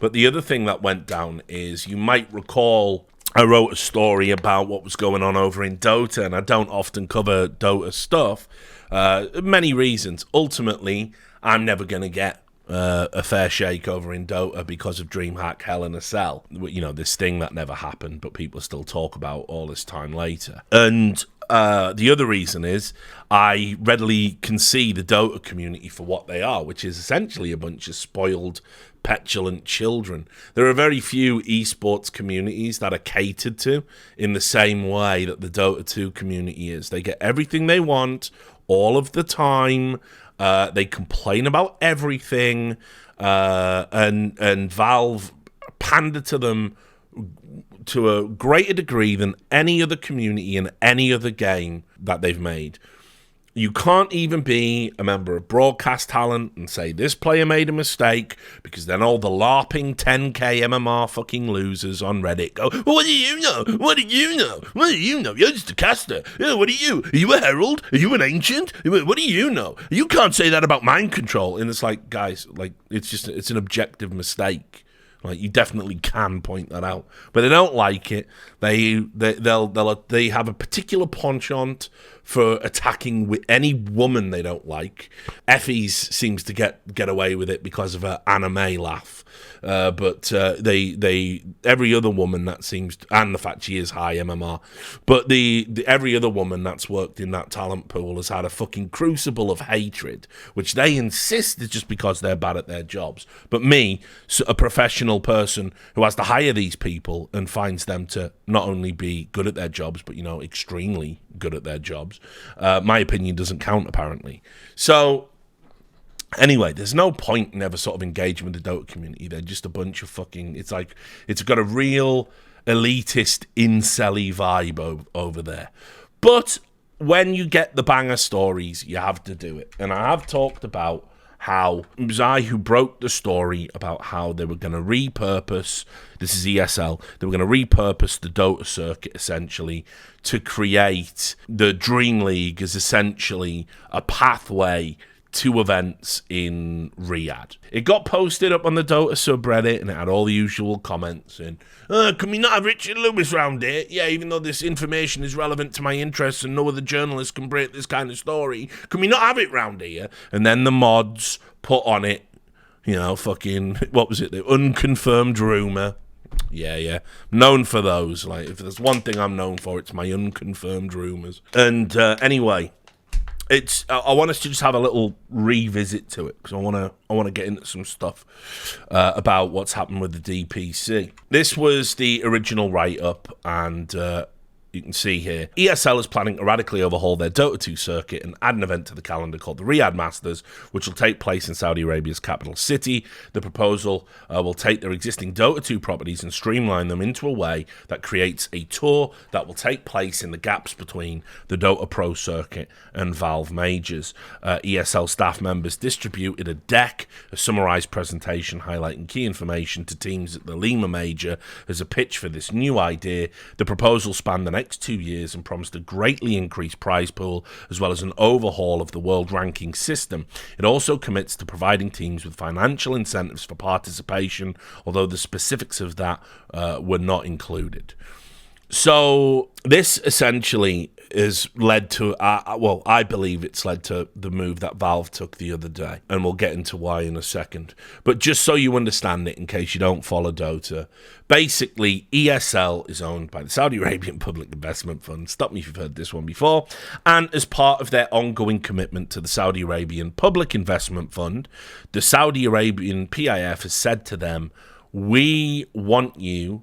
But the other thing that went down is, you might recall, I wrote a story about what was going on over in Dota, and I don't often cover Dota stuff. Many reasons. Ultimately, I'm never going to get a fair shake over in Dota because of DreamHack Hell in a Cell. You know, this thing that never happened, but people still talk about all this time later. And the other reason is, I readily can see the Dota community for what they are, which is essentially a bunch of spoiled, petulant children. There are very few esports communities that are catered to in the same way that the Dota2 community is. They get everything they want all of the time. They complain about everything, and Valve pander to them to a greater degree than any other community in any other game that they've made. You can't even be a member of broadcast talent and say this player made a mistake, because then all the LARPing 10k MMR fucking losers on Reddit go, well, what do you know? What do you know? What do you know? You're just a caster. What are you? Are you a herald? Are you an ancient? What do you know? You can't say that about mind control. And it's like, guys, like, it's an objective mistake. Like, you definitely can point that out, but they don't like it. They have a particular penchant for attacking with any woman they don't like. Effie's seems to get away with it because of her anime laugh, but they every other woman that seems to, and the fact she is high MMR, but the every other woman that's worked in that talent pool has had a fucking crucible of hatred, which they insist is just because they're bad at their jobs. But me, a professional person who has to hire these people and finds them to not only be good at their jobs, but, you know, extremely good at their jobs, my opinion doesn't count, apparently. So anyway, there's no point in ever sort of engaging with the Dota community. They're just a bunch of fucking, it's like, it's got a real elitist incel-y vibe over there. But when you get the banger stories, you have to do it. And I have talked about how it was I who broke the story about how they were going to repurpose, this is ESL, they were going to repurpose the Dota circuit essentially to create the Dream League as essentially a pathway to events in Riyadh. It got posted up on the Dota subreddit and it had all the usual comments in, can we not have Richard Lewis round here? Yeah, even though this information is relevant to my interests and no other journalist can break this kind of story, can we not have it round here? And then the mods put on it, you know, fucking, what was it, the unconfirmed rumour. Yeah. Known for those. Like, if there's one thing I'm known for, it's my unconfirmed rumours. And anyway, I want us to just have a little revisit to it, because I want to get into some stuff about what's happened with the DPC. This was the original write-up, and you can see here, ESL is planning to radically overhaul their Dota 2 circuit and add an event to the calendar called the Riyadh Masters, which will take place in Saudi Arabia's capital city. The proposal will take their existing Dota 2 properties and streamline them into a way that creates a tour that will take place in the gaps between the Dota Pro circuit and Valve Majors. ESL staff members distributed a deck, a summarized presentation highlighting key information to teams at the Lima Major as a pitch for this new idea. The proposal spanned the next 2 years and promised a greatly increased prize pool as well as an overhaul of the world ranking system. It also commits to providing teams with financial incentives for participation, although the specifics of that were not included. So this essentially has led to, well, I believe it's led to the move that Valve took the other day, and we'll get into why in a second. But just so you understand it, in case you don't follow Dota, basically ESL is owned by the Saudi Arabian Public Investment Fund. Stop me if you've heard this one before. And as part of their ongoing commitment to the Saudi Arabian Public Investment Fund, the Saudi Arabian PIF has said to them, we want you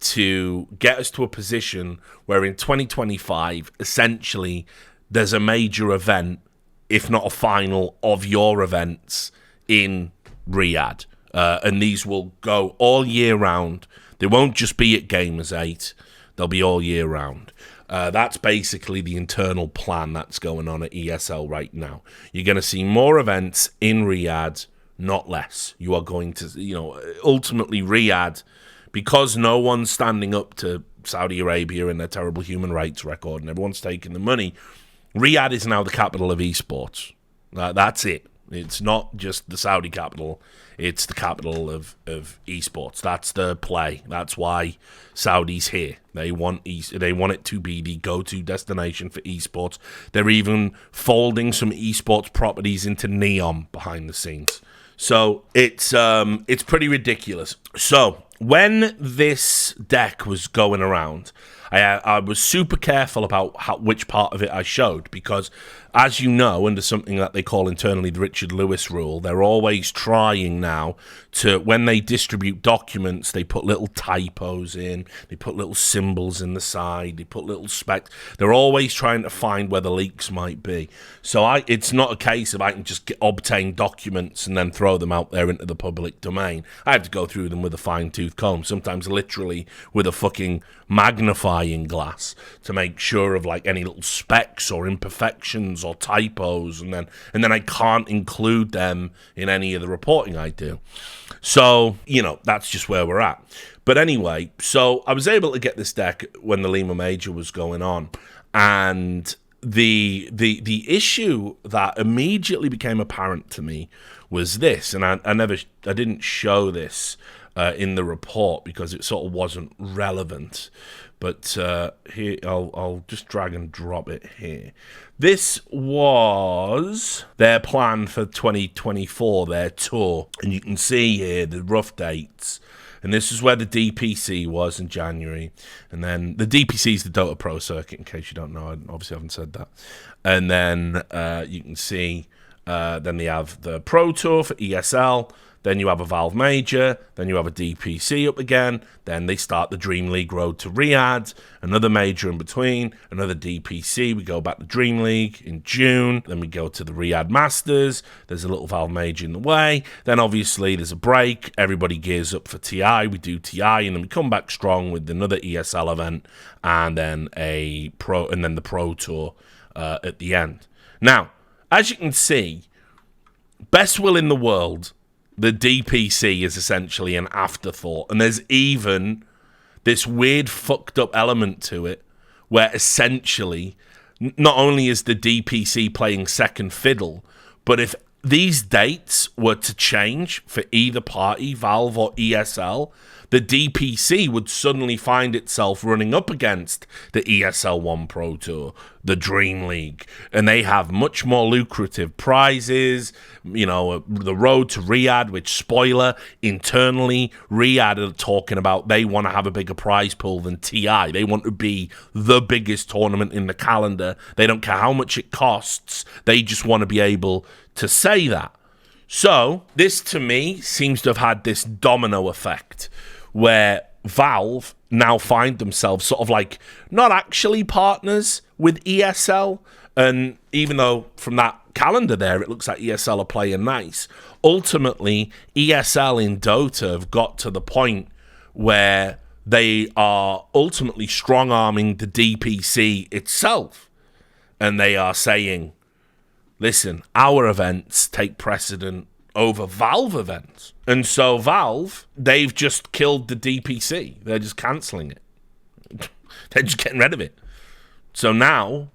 to get us to a position where in 2025, essentially, there's a major event, if not a final, of your events in Riyadh. And these will go all year round. They won't just be at Gamers 8. They'll be all year round. That's basically the internal plan that's going on at ESL right now. You're going to see more events in Riyadh, not less. You are going to, ultimately Riyadh, because no one's standing up to Saudi Arabia and their terrible human rights record and everyone's taking the money, Riyadh is now the capital of esports. That's it. It's not just the Saudi capital, it's the capital of esports. That's the play. That's why Saudi's here. They want it to be the go-to destination for esports. They're even folding some esports properties into Neon behind the scenes. So it's pretty ridiculous. So when this deck was going around, I was super careful about which part of it I showed, because, as you know, under something that they call internally the Richard Lewis rule, they're always trying now to, when they distribute documents, they put little typos in, they put little symbols in the side, they put little specs. They're always trying to find where the leaks might be. So it's not a case of I can just obtain documents and then throw them out there into the public domain. I have to go through them with a fine-tooth comb, sometimes literally with a fucking magnifying glass, to make sure of like any little specks or imperfections or typos, and then I can't include them in any of the reporting I do. So, that's just where we're at. But anyway, so I was able to get this deck when the Lima Major was going on, and the issue that immediately became apparent to me was this, and I didn't show this in the report because it sort of wasn't relevant. But here, I'll just drag and drop it here. This was their plan for 2024, their tour. And you can see here the rough dates. And this is where the DPC was in January. And then the DPC is the Dota Pro Circuit, in case you don't know. I obviously haven't said that. And then you can see then they have the Pro Tour for ESL. Then you have a Valve Major, then you have a DPC up again, then they start the Dream League Road to Riyadh, another major in between, another DPC, we go back to Dream League in June, then we go to the Riyadh Masters, there's a little Valve Major in the way, then obviously there's a break, everybody gears up for TI, we do TI, and then we come back strong with another ESL event, and then the Pro Tour at the end. Now, as you can see, best will in the world, the DPC is essentially an afterthought. And there's even this weird fucked up element to it where essentially not only is the DPC playing second fiddle, but if these dates were to change for either party, Valve or ESL, the DPC would suddenly find itself running up against the ESL 1 Pro Tour, the Dream League, and they have much more lucrative prizes, the road to Riyadh, which, spoiler, internally, Riyadh are talking about they want to have a bigger prize pool than TI. They want to be the biggest tournament in the calendar. They don't care how much it costs. They just want to be able to say that. So, this to me seems to have had this domino effect where Valve now find themselves sort of like not actually partners with ESL, and even though from that calendar there it looks like ESL are playing nice, ultimately ESL in Dota have got to the point where they are ultimately strong-arming the DPC itself, and they are saying, listen, our events take precedent over Valve events. And so Valve, they've just killed the DPC. They're just cancelling it. They're just getting rid of it. So now,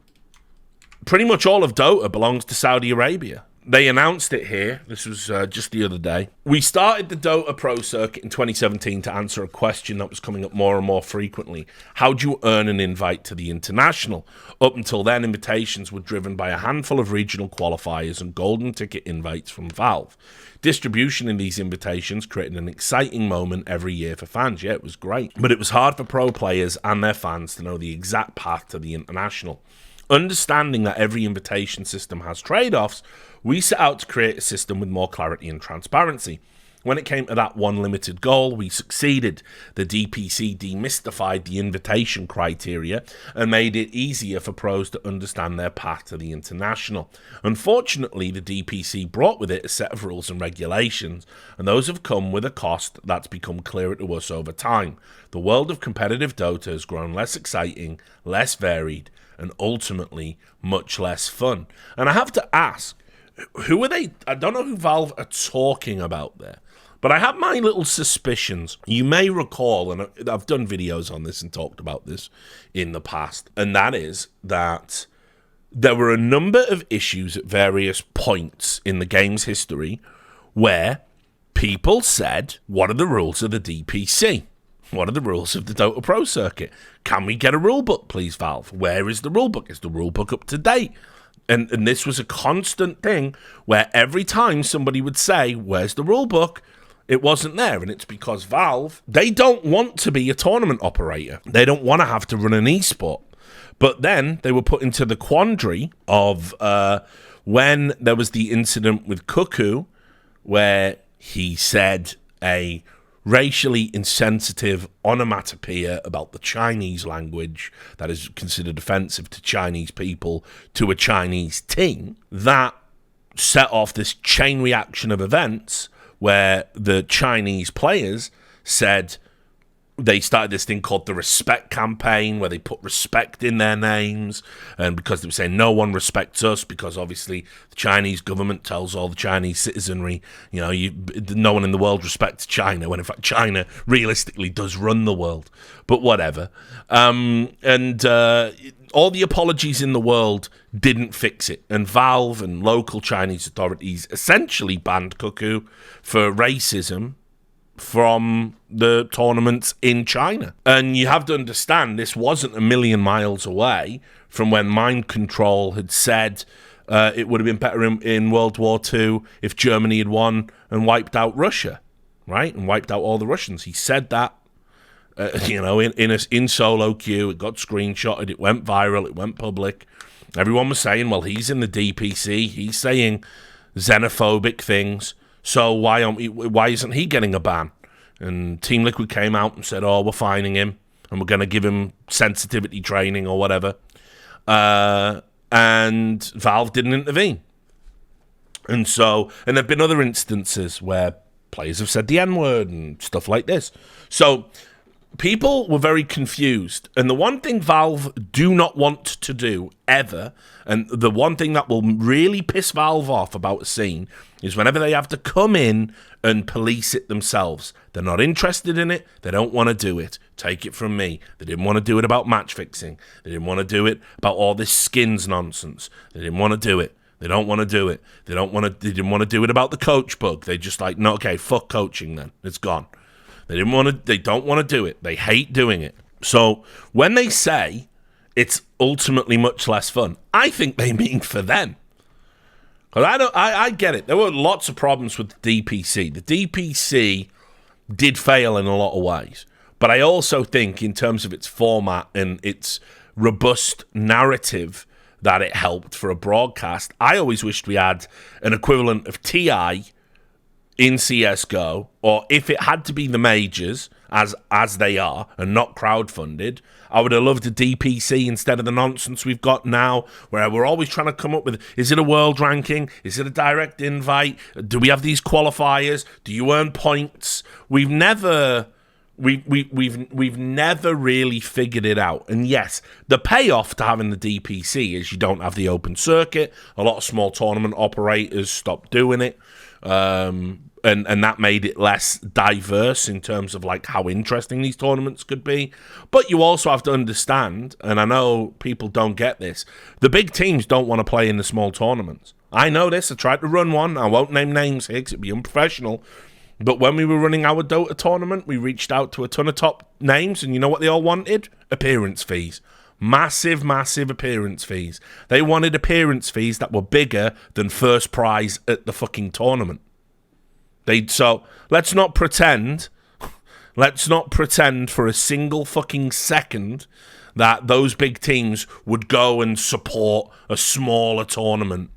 pretty much all of Dota belongs to Saudi Arabia. They announced it here. This was just the other day. We started the Dota Pro Circuit in 2017 to answer a question that was coming up more and more frequently. How do you earn an invite to the International? Up until then, invitations were driven by a handful of regional qualifiers and golden ticket invites from Valve. Distribution in these invitations created an exciting moment every year for fans. Yeah, it was great. But it was hard for pro players and their fans to know the exact path to the International. Understanding that every invitation system has trade-offs, we set out to create a system with more clarity and transparency. When it came to that one limited goal, we succeeded. The DPC demystified the invitation criteria and made it easier for pros to understand their path to the International. Unfortunately, the DPC brought with it a set of rules and regulations, and those have come with a cost that's become clearer to us over time. The world of competitive Dota has grown less exciting, less varied, and ultimately much less fun. And I have to ask, who are they? I don't know who Valve are talking about there, but I have my little suspicions. You may recall, and I've done videos on this and talked about this in the past, and that is that there were a number of issues at various points in the game's history where people said, what are the rules of the DPC? What are the rules of the Dota Pro circuit? Can we get a rulebook, please, Valve? Where is the rulebook? Is the rulebook up to date? And this was a constant thing where every time somebody would say, where's the rulebook? It wasn't there. And it's because Valve, they don't want to be a tournament operator. They don't want to have to run an esport. But then they were put into the quandary of when there was the incident with Cuckoo, where he said a racially insensitive onomatopoeia about the Chinese language that is considered offensive to Chinese people to a Chinese team. That set off this chain reaction of events where the Chinese players said, they started this thing called the respect campaign, where they put respect in their names, and because they were saying no one respects us, because obviously the Chinese government tells all the Chinese citizenry, no one in the world respects China, when in fact China realistically does run the world. But whatever. And all the apologies in the world didn't fix it, and Valve and local Chinese authorities essentially banned Cuckoo for racism from the tournaments in China. And you have to understand, this wasn't a million miles away from when Mind Control had said it would have been better in World War II if Germany had won and wiped out Russia, right? And wiped out all the Russians. He said that, in solo queue. It got screenshotted. It went viral. It went public. Everyone was saying, well, he's in the DPC. He's saying xenophobic things. So why isn't he getting a ban? And Team Liquid came out and said, we're fining him and we're going to give him sensitivity training or whatever. And Valve didn't intervene. And there have been other instances where players have said the N-word and stuff like this. So people were very confused. And the one thing Valve do not want to do ever, and the one thing that will really piss Valve off about a scene, is whenever they have to come in and police it themselves. They're not interested in it. They don't want to do it. Take it from me. They didn't want to do it about match fixing. They didn't want to do it about all this skins nonsense. They didn't want to do it. They don't want to do it. They didn't want to do it about the coach bug. They just like, no, okay, fuck coaching then. It's gone. They don't want to do it. They hate doing it. So when they say it's ultimately much less fun, I think they mean for them. Because I get it. There were lots of problems with the DPC. The DPC did fail in a lot of ways. But I also think in terms of its format and its robust narrative that it helped for a broadcast, I always wished we had an equivalent of TI in CSGO, or if it had to be the majors, as they are, and not crowdfunded, I would have loved a DPC instead of the nonsense we've got now, where we're always trying to come up with, is it a world ranking? Is it a direct invite? Do we have these qualifiers? Do you earn points? We've never really figured it out. And yes, the payoff to having the DPC is you don't have the open circuit. A lot of small tournament operators stopped doing it. And that made it less diverse in terms of like how interesting these tournaments could be. But you also have to understand, and I know people don't get this, the big teams don't want to play in the small tournaments. I know this. I tried to run one. I won't name names here because it'd be unprofessional. But when we were running our Dota tournament, we reached out to a ton of top names, and you know what they all wanted? Appearance fees. Massive, massive appearance fees. They wanted appearance fees that were bigger than first prize at the fucking tournament. So let's not pretend for a single fucking second that those big teams would go and support a smaller tournament.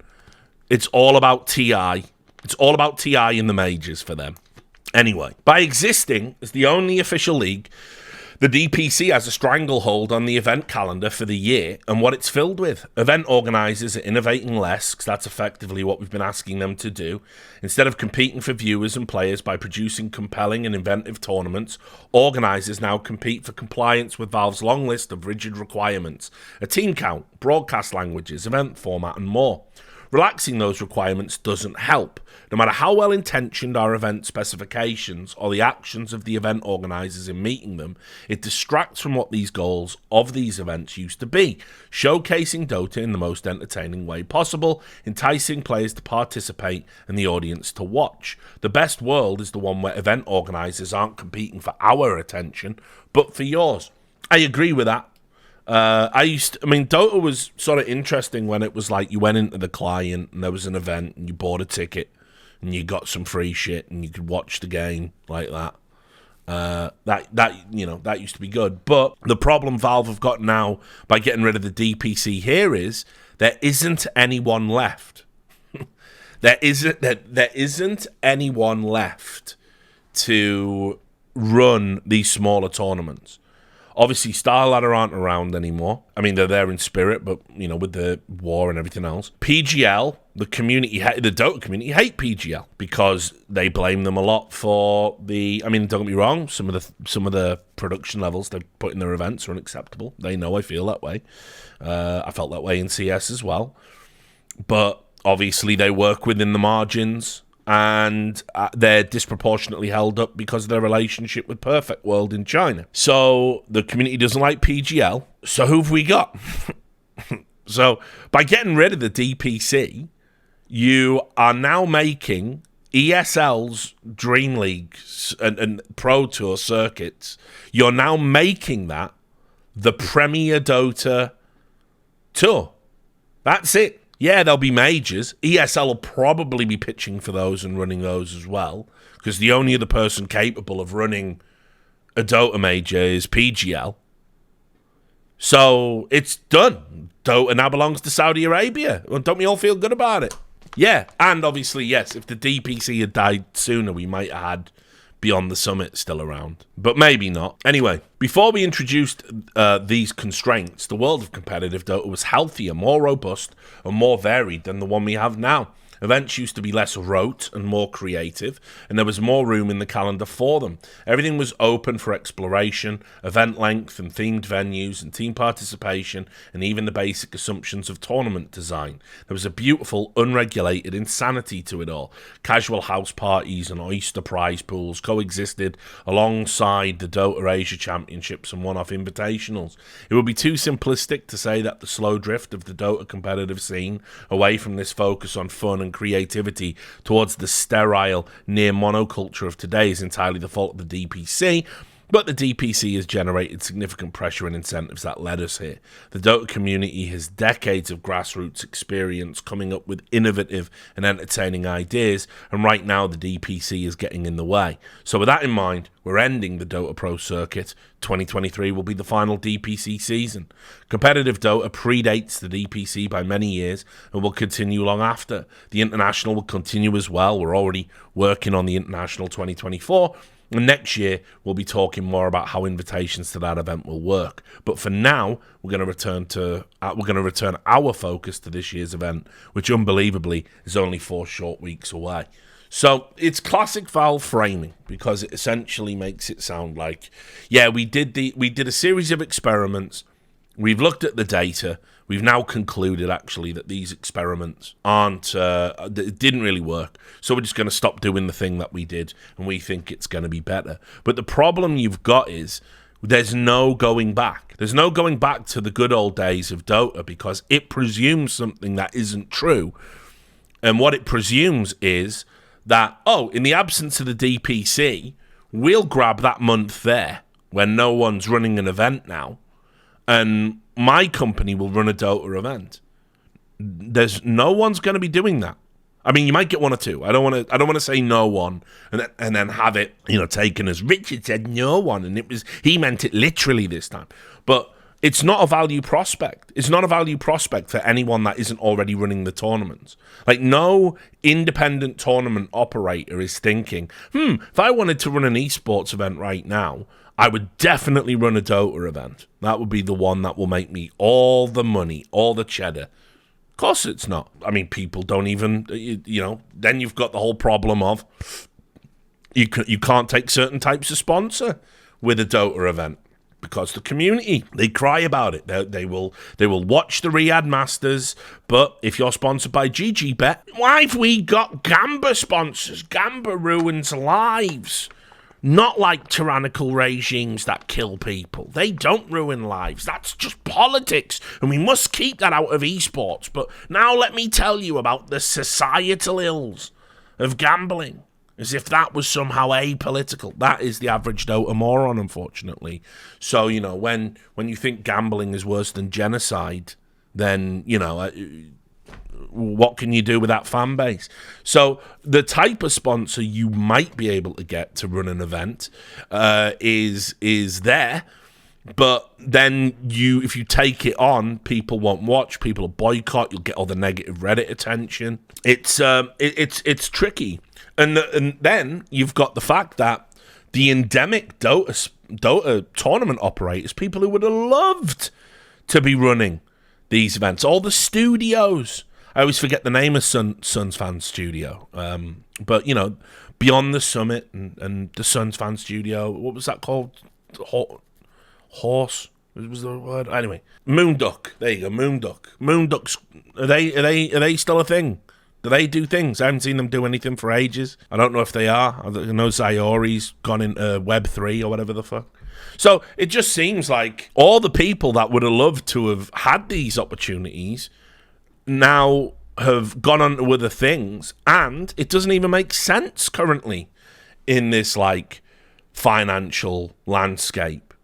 It's all about TI. It's all about TI in the majors for them. Anyway, by existing as the only official league, the DPC has a stranglehold on the event calendar for the year and what it's filled with. Event organisers are innovating less, because that's effectively what we've been asking them to do. Instead of competing for viewers and players by producing compelling and inventive tournaments, organisers now compete for compliance with Valve's long list of rigid requirements: a team count, broadcast languages, event format, and more. Relaxing those requirements doesn't help. No matter how well intentioned our event specifications or the actions of the event organisers in meeting them, it distracts from what these goals of these events used to be, showcasing Dota in the most entertaining way possible, enticing players to participate and the audience to watch. The best world is the one where event organisers aren't competing for our attention, but for yours. I agree with that. Dota was sort of interesting when it was like you went into the client and there was an event and you bought a ticket and you got some free shit and you could watch the game like that. That used to be good. But the problem Valve have got now by getting rid of the DPC here is there isn't anyone left. there isn't anyone left to run these smaller tournaments. Obviously, Star Ladder aren't around anymore. I mean, they're there in spirit, but, with the war and everything else. PGL, the Dota community hate PGL because they blame them a lot for don't get me wrong, some of the production levels they put in their events are unacceptable. They know I feel that way. I felt that way in CS as well. But obviously, they work within the margins. And they're disproportionately held up because of their relationship with Perfect World in China. So the community doesn't like PGL. So who have we got? So by getting rid of the DPC, you are now making ESL's Dream Leagues and Pro Tour circuits. You're now making that the Premier Dota Tour. That's it. Yeah, there'll be majors. ESL will probably be pitching for those and running those as well, because the only other person capable of running a Dota major is PGL. So it's done. Dota now belongs to Saudi Arabia. Don't we all feel good about it? Yeah, and obviously, yes, if the DPC had died sooner, we might have had Beyond the Summit still around. But maybe not. Anyway, before we introduced these constraints, the world of competitive Dota was healthier, more robust, and more varied than the one we have now. Events used to be less rote and more creative, and there was more room in the calendar for them. Everything was open for exploration, event length and themed venues and team participation, and even the basic assumptions of tournament design. There was a beautiful, unregulated insanity to it all. Casual house parties and oyster prize pools coexisted alongside the Dota Asia Championships and one-off invitationals. It would be too simplistic to say that the slow drift of the Dota competitive scene away from this focus on fun and creativity towards the sterile, near monoculture of today is entirely the fault of the DPC, but the DPC has generated significant pressure and incentives that led us here. The Dota community has decades of grassroots experience coming up with innovative and entertaining ideas, and right now the DPC is getting in the way. So with that in mind, we're ending the Dota Pro circuit. 2023 will be the final DPC season. Competitive Dota predates the DPC by many years and will continue long after. The International will continue as well. We're already working on the International 2024. And next year, we'll be talking more about how invitations to that event will work. But for now, we're going to return our focus to this year's event, which unbelievably is only 4 short weeks away. So it's classic Valve framing, because it essentially makes it sound like, yeah, we did a series of experiments. We've looked at the data. We've now concluded, actually, that these experiments didn't really work. So we're just going to stop doing the thing that we did, and we think it's going to be better. But the problem you've got is there's no going back. There's no going back to the good old days of Dota, because it presumes something that isn't true. And what it presumes is that, in the absence of the DPC, we'll grab that month there when no one's running an event now, and my company will run a Dota event. There's no one's going to be doing that. I mean, you might get one or two. I don't want to say no one and then have it, taken as Richard said no one, and he meant it literally this time. But it's not a value prospect. It's not a value prospect for anyone that isn't already running the tournaments. Like, no independent tournament operator is thinking, if I wanted to run an esports event right now, I would definitely run a Dota event. That would be the one that will make me all the money, all the cheddar. Of course it's not. I mean, people don't even, then you've got the whole problem of you can't take certain types of sponsor with a Dota event, because the community, they cry about it. They will watch the Riyadh Masters, but if you're sponsored by GGBet, why have we got Gamba sponsors? Gamba ruins lives. Not like tyrannical regimes that kill people. They don't ruin lives. That's just politics, and we must keep that out of esports. But now let me tell you about the societal ills of gambling, as if that was somehow apolitical. That is the average Dota moron, unfortunately. So, you know, when you think gambling is worse than genocide, then, you know, what can you do with that fan base? So the type of sponsor you might be able to get to run an event is there, but then if you take it on, people won't watch, people will boycott, you'll get all the negative Reddit attention. It's tricky. And then you've got the fact that the endemic Dota tournament operators, people who would have loved to be running these events, all the studios. I always forget the name of Suns Fan Studio. But, you know, Beyond the Summit and the Suns Fan Studio, what was that called? Horse? What was the word? Anyway, Moonduck. There you go, Moonduck. Moonducks, are they still a thing? Do they do things? I haven't seen them do anything for ages. I don't know if they are. I know Zayori's gone into Web3 or whatever the fuck. So it just seems like all the people that would have loved to have had these opportunities now have gone on to other things, and it doesn't even make sense currently in this, like, financial landscape.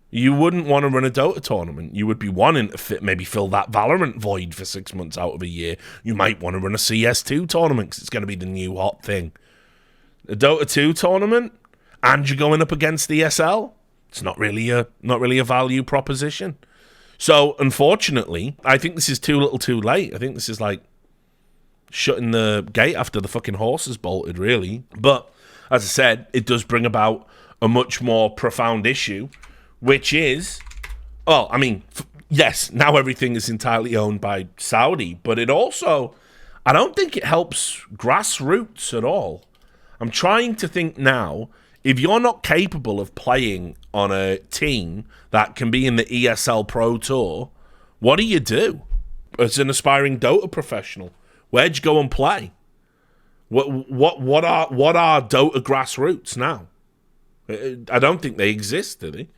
You wouldn't want to run a Dota tournament. You would be wanting to maybe fill that Valorant void for 6 months out of a year. You might want to run a CS2 tournament because it's going to be the new hot thing. A Dota 2 tournament, and you're going up against the ESL. It's not really a value proposition. So, unfortunately, I think this is too little too late. I think this is like shutting the gate after the fucking horses bolted, really. But, as I said, it does bring about a much more profound issue, which is, well, I mean, yes, now everything is entirely owned by Saudi, but it also, I don't think it helps grassroots at all. I'm trying to think now, if you're not capable of playing on a team that can be in the ESL Pro Tour, what do you do as an aspiring Dota professional? Where'd you go and play? What are Dota grassroots now? I don't think they exist, do they?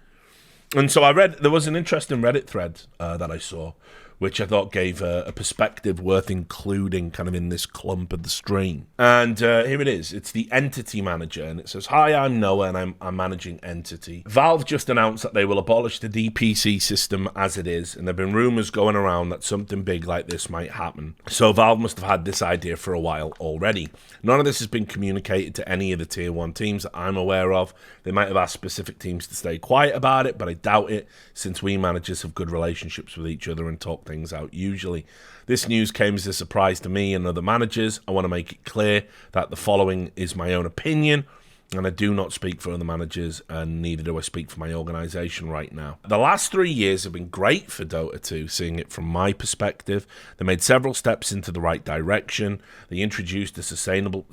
And so I read, there was an interesting Reddit thread that I saw, which I thought gave a perspective worth including kind of in this clump of the stream. And here it is. It's the Entity Manager, and it says, "Hi, I'm Noah, and I'm managing Entity. Valve just announced that they will abolish the DPC system as it is, and there have been rumors going around that something big like this might happen. So Valve must have had this idea for a while already. None of this has been communicated to any of the Tier 1 teams that I'm aware of. They might have asked specific teams to stay quiet about it, but I doubt it, since we managers have good relationships with each other and talk things out usually. This news came as a surprise to me and other managers. I want to make it clear that the following is my own opinion, and I do not speak for other managers, and neither do I speak for my organisation right now. The last 3 years have been great for Dota 2, seeing it from my perspective. They made several steps into the right direction. They introduced a sustainable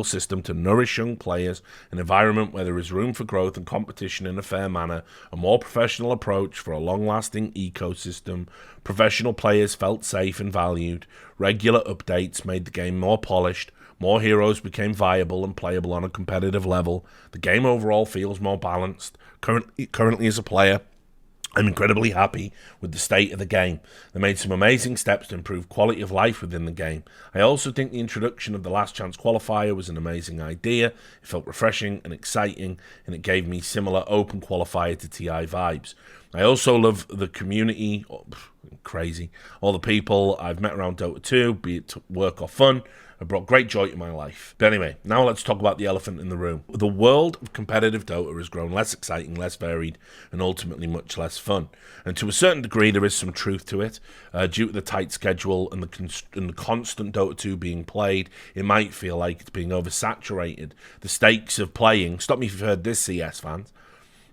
system to nourish young players, an environment where there is room for growth and competition in a fair manner, a more professional approach for a long-lasting ecosystem. Professional players felt safe and valued. Regular updates made the game more polished. More heroes became viable and playable on a competitive level. The game overall feels more balanced. Currently as a player, I'm incredibly happy with the state of the game. They made some amazing steps to improve quality of life within the game. I also think the introduction of the Last Chance Qualifier was an amazing idea. It felt refreshing and exciting, and it gave me similar open qualifier to TI vibes. I also love the community. Crazy. All the people I've met around Dota 2, be it work or fun, have brought great joy to my life. But anyway, now let's talk about the elephant in the room. The world of competitive Dota has grown less exciting, less varied, and ultimately much less fun. And to a certain degree, there is some truth to it. Due to the tight schedule and the constant Dota 2 being played, it might feel like it's being oversaturated. The stakes of playing, stop me if you've heard this, CS fans,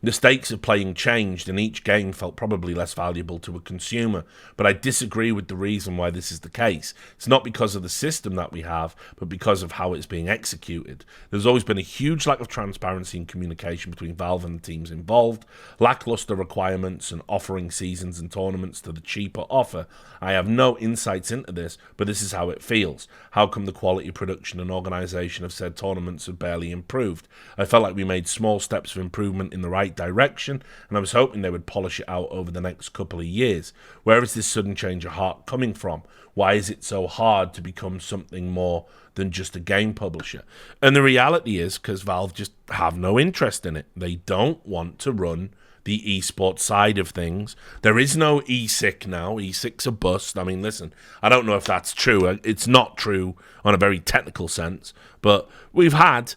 The stakes of playing changed, and each game felt probably less valuable to a consumer. But I disagree with the reason why this is the case. It's not because of the system that we have, but because of how it's being executed. There's always been a huge lack of transparency and communication between Valve and the teams involved, lackluster requirements, and offering seasons and tournaments to the cheaper offer. I have no insights into this, but this is how it feels. How come the quality of production and organisation of said tournaments have barely improved? I felt like we made small steps of improvement in the right direction, and I was hoping they would polish it out over the next couple of years. Where is this sudden change of heart coming from? Why is it so hard to become something more than just a game publisher? And the reality is because Valve just have no interest in it. They don't want to run the esports side of things. There is no eSIC now. eSIC's a bust. I mean, listen, I don't know if that's true. It's not true on a very technical sense, but we've had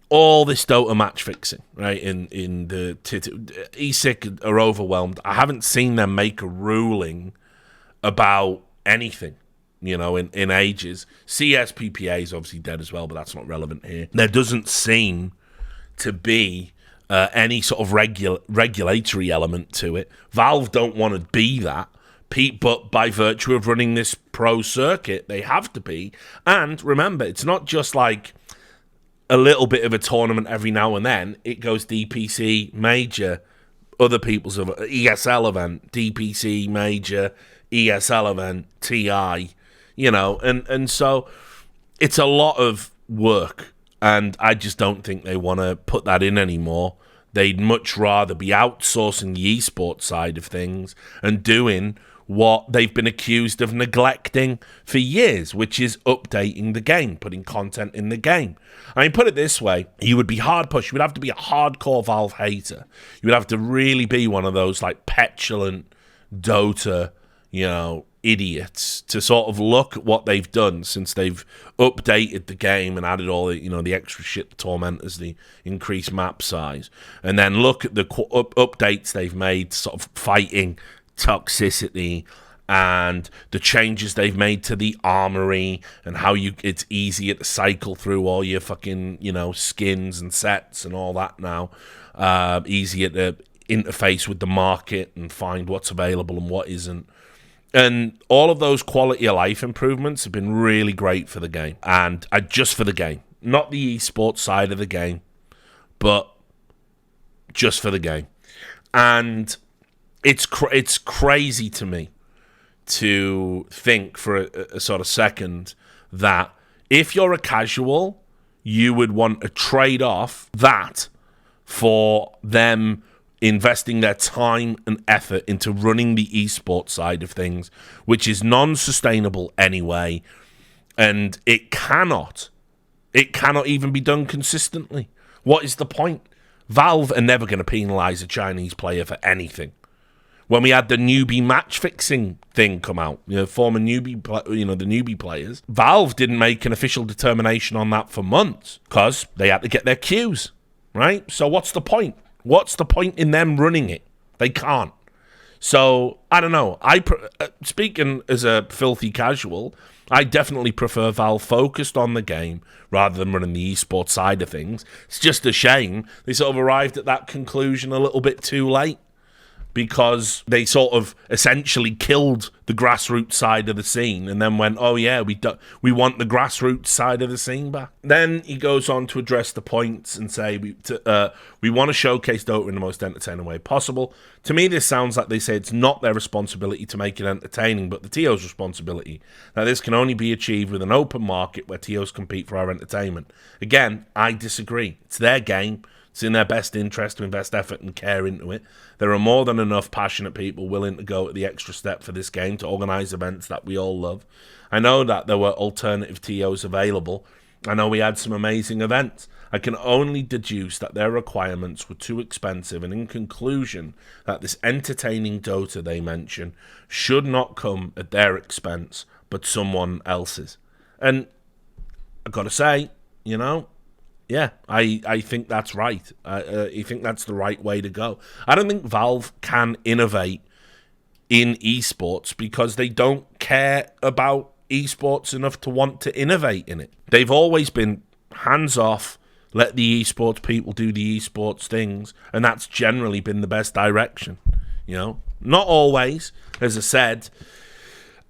all this Dota match fixing, right? In the eSIC are overwhelmed. I haven't seen them make a ruling about anything, in ages. CSPPA is obviously dead as well, but that's not relevant here. There doesn't seem to be any sort of regulatory element to it. Valve don't want to be that, but by virtue of running this pro circuit, they have to be. And remember, it's not just like a little bit of a tournament every now and then. It goes DPC, major, other people's ESL event, DPC, major, ESL event, TI, and so it's a lot of work, and I just don't think they want to put that in anymore. They'd much rather be outsourcing the esports side of things and doing what they've been accused of neglecting for years, which is updating the game, putting content in the game. I mean, put it this way, you would be hard pushed. You would have to be a hardcore Valve hater. You would have to really be one of those like petulant Dota, idiots to sort of look at what they've done since they've updated the game and added all the, the extra shit, the tormentors, the increased map size, and then look at the updates they've made, sort of fighting toxicity and the changes they've made to the armory and how it's easier to cycle through all your fucking, skins and sets and all that now. Easier to interface with the market and find what's available and what isn't. And all of those quality of life improvements have been really great for the game. And just for the game. Not the esports side of the game, but just for the game. And it's crazy to me to think for a sort of second that if you're a casual, you would want to trade off that for them investing their time and effort into running the esports side of things, which is non-sustainable anyway, and it cannot even be done consistently. What is the point? Valve are never going to penalize a Chinese player for anything. When we had the newbie match fixing thing come out, former newbie, the newbie players, Valve didn't make an official determination on that for months because they had to get their queues, right? So what's the point? What's the point in them running it? They can't. So, I don't know. Speaking as a filthy casual, I definitely prefer Valve focused on the game rather than running the esports side of things. It's just a shame they sort of arrived at that conclusion a little bit too late, because they sort of essentially killed the grassroots side of the scene and then went, oh yeah, we want the grassroots side of the scene back. Then he goes on to address the points and say, we want to showcase Dota in the most entertaining way possible. To me, this sounds like they say it's not their responsibility to make it entertaining, but the TO's responsibility. Now, this can only be achieved with an open market where TOs compete for our entertainment. Again, I disagree. It's their game. It's in their best interest to invest effort and care into it. There are more than enough passionate people willing to go at the extra step for this game to organise events that we all love. I know that there were alternative TOs available. I know we had some amazing events. I can only deduce that their requirements were too expensive, and in conclusion, that this entertaining Dota they mention should not come at their expense, but someone else's. And I've got to say, yeah, I think that's right. I think that's the right way to go. I don't think Valve can innovate in esports because they don't care about esports enough to want to innovate in it. They've always been hands-off, Let the esports people do the esports things, and that's generally been the best direction. Not always, as I said.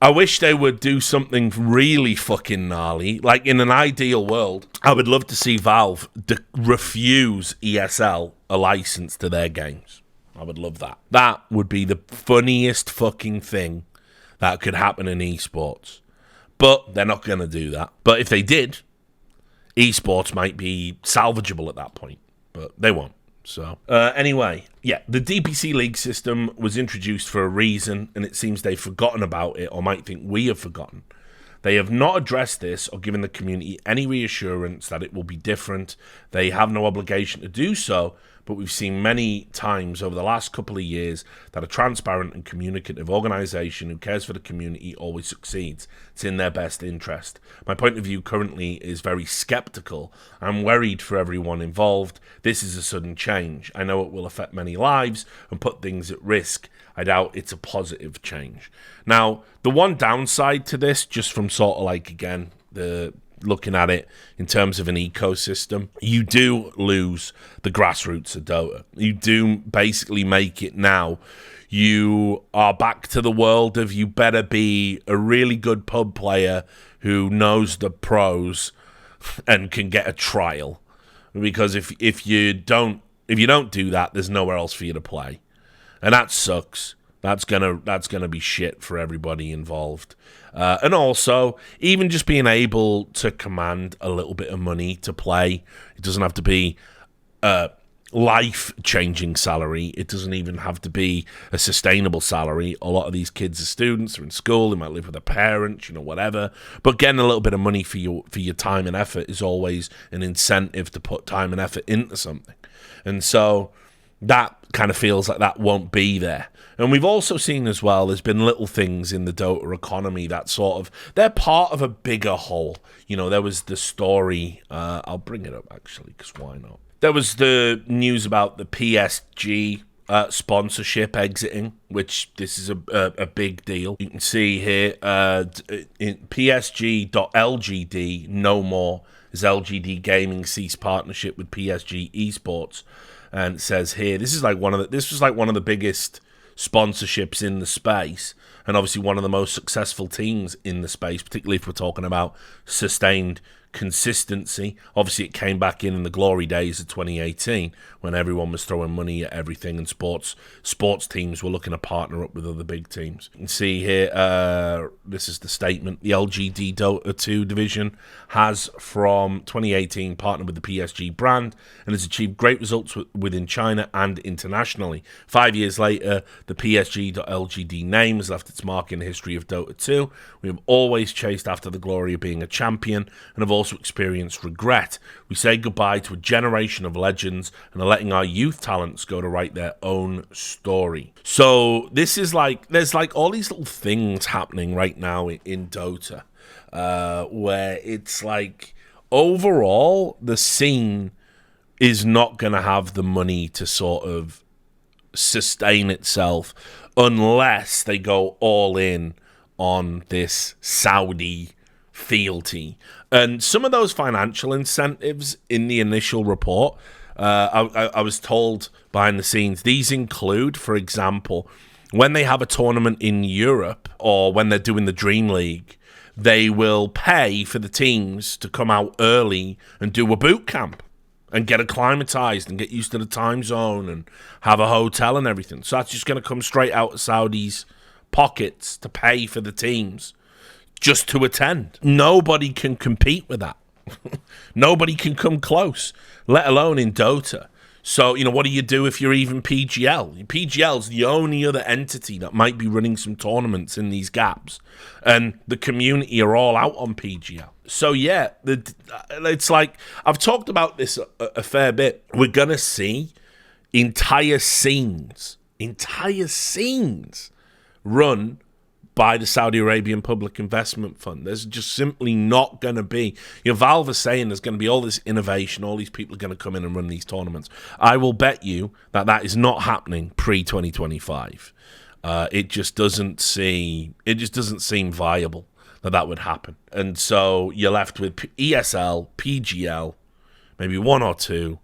I wish they would do something really fucking gnarly. Like, in an ideal world, I would love to see Valve refuse ESL a license to their games. I would love that. That would be the funniest fucking thing that could happen in esports. But they're not going to do that. But if they did, esports might be salvageable at that point. But they won't. So, anyway, yeah, the DPC League system was introduced for a reason, and it seems they've forgotten about it, or might think we have forgotten. They have not addressed this or given the community any reassurance that it will be different. They have no obligation to do so, but we've seen many times over the last couple of years that a transparent and communicative organisation who cares for the community always succeeds. It's in their best interest. My point of view currently is very sceptical. I'm worried for everyone involved. This is a sudden change. I know it will affect many lives and put things at risk. I doubt it's a positive change. Now, the one downside to this, just from sort of like, again, looking at it in terms of an ecosystem, you do lose the grassroots of Dota. You do basically make it now. You are back to the world of you better be a really good pub player who knows the pros and can get a trial. Because if you don't do that, there's nowhere else for you to play. And that sucks. That's gonna be shit for everybody involved. And also, even just being able to command a little bit of money to play, it doesn't have to be a life-changing salary. It doesn't even have to be a sustainable salary. A lot of these kids are students, they're in school, they might live with a parent, whatever. But getting a little bit of money for your time and effort is always an incentive to put time and effort into something. And so that kind of feels like that won't be there. And we've also seen as well, there's been little things in the Dota economy that sort of, they're part of a bigger whole. There was the story, I'll bring it up actually, because why not? There was the news about the PSG sponsorship exiting, which this is a big deal. You can see here, in PSG.LGD, no more, as LGD Gaming ceased partnership with PSG esports. And it says here, this was like one of the biggest sponsorships in the space, and obviously one of the most successful teams in the space, particularly if we're talking about sustained consistency. Obviously, it came back in the glory days of 2018 when everyone was throwing money at everything, and sports teams were looking to partner up with other big teams. You can see here, this is the statement. The LGD Dota 2 division has, from 2018, partnered with the PSG brand and has achieved great results within China and internationally. 5 years later, the PSG.LGD name has left its mark in the history of Dota 2. We have always chased after the glory of being a champion and have also experienced regret. We say goodbye to a generation of legends and are letting our youth talents go to write their own story. So this is like, there's like all these little things happening right now in Dota, where it's like, overall, the scene is not going to have the money to sort of sustain itself unless they go all in on this Saudi fealty. And some of those financial incentives in the initial report, I was told behind the scenes, these include, for example, when they have a tournament in Europe or when they're doing the Dream League, they will pay for the teams to come out early and do a boot camp and get acclimatized and get used to the time zone and have a hotel and everything. So that's just going to come straight out of Saudi's pockets to pay for the teams just to attend. Nobody can compete with that. Nobody can come close, let alone in Dota. So, what do you do if you're even PGL? PGL's the only other entity that might be running some tournaments in these gaps. And the community are all out on PGL. So, yeah, it's like, I've talked about this a fair bit. We're going to see entire scenes run by the Saudi Arabian Public Investment Fund. There's just simply not going to be. Valve is saying there's going to be all this innovation, all these people are going to come in and run these tournaments. I will bet you that is not happening pre-2025. It just doesn't seem viable that would happen. And so you're left with ESL, PGL, maybe one or two.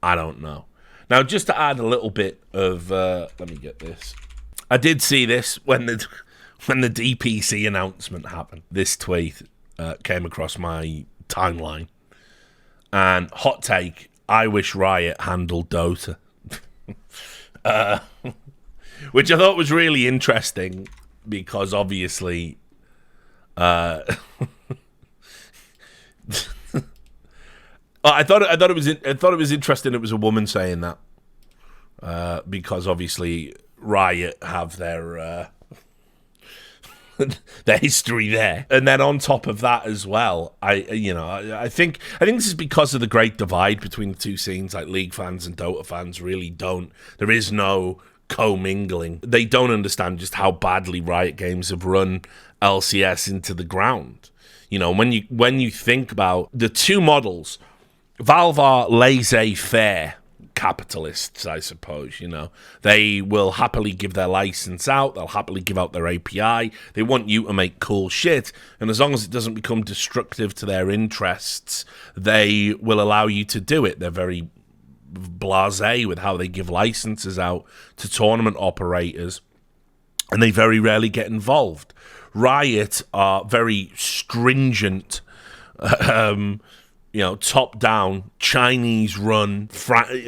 I don't know. Now, just to add a little bit of, let me get this. I did see this when the DPC announcement happened. This tweet came across my timeline, and hot take: I wish Riot handled Dota, which I thought was really interesting because obviously, I thought it was interesting. It was a woman saying that because obviously Riot have their their history there, and then on top of that as well, I think this is because of the great divide between the two scenes. Like League fans and Dota fans really don't. There is no commingling. They don't understand just how badly Riot Games have run LCS into the ground. You know, when you think about the two models, Valve are laissez-faire capitalists, I suppose. You know, they will happily give their license out. They'll happily give out their API. They want you to make cool shit, and as long as it doesn't become destructive to their interests, they will allow you to do it. They're very blasé with how they give licenses out to tournament operators, and they very rarely get involved. Riot are very stringent, top-down, Chinese-run,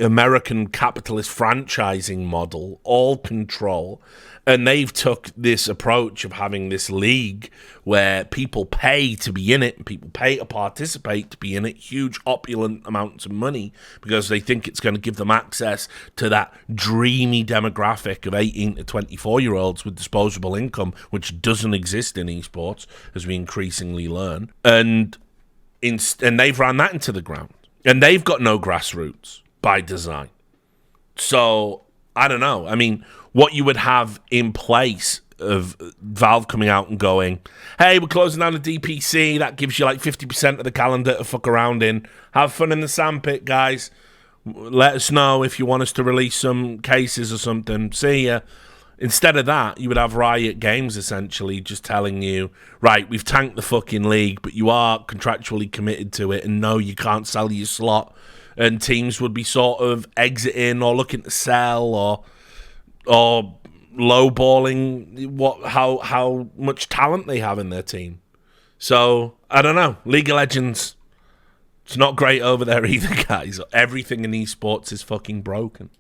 American capitalist franchising model, all control. And they've took this approach of having this league where people pay to be in it, and people pay to participate to be in it, huge opulent amounts of money, because they think it's going to give them access to that dreamy demographic of 18 to 24-year-olds with disposable income, which doesn't exist in esports, as we increasingly learn. And they've ran that into the ground. And they've got no grassroots by design. So, I don't know. I mean, what you would have in place of Valve coming out and going, hey, we're closing down the DPC. That gives you like 50% of the calendar to fuck around in. Have fun in the sandpit, guys. Let us know if you want us to release some cases or something. See ya. Instead of that, you would have Riot Games essentially just telling you, right, we've tanked the fucking league, but you are contractually committed to it, and no, you can't sell your slot. And teams would be sort of exiting or looking to sell or lowballing how much talent they have in their team. So, I don't know. League of Legends, it's not great over there either, guys. Everything in esports is fucking broken.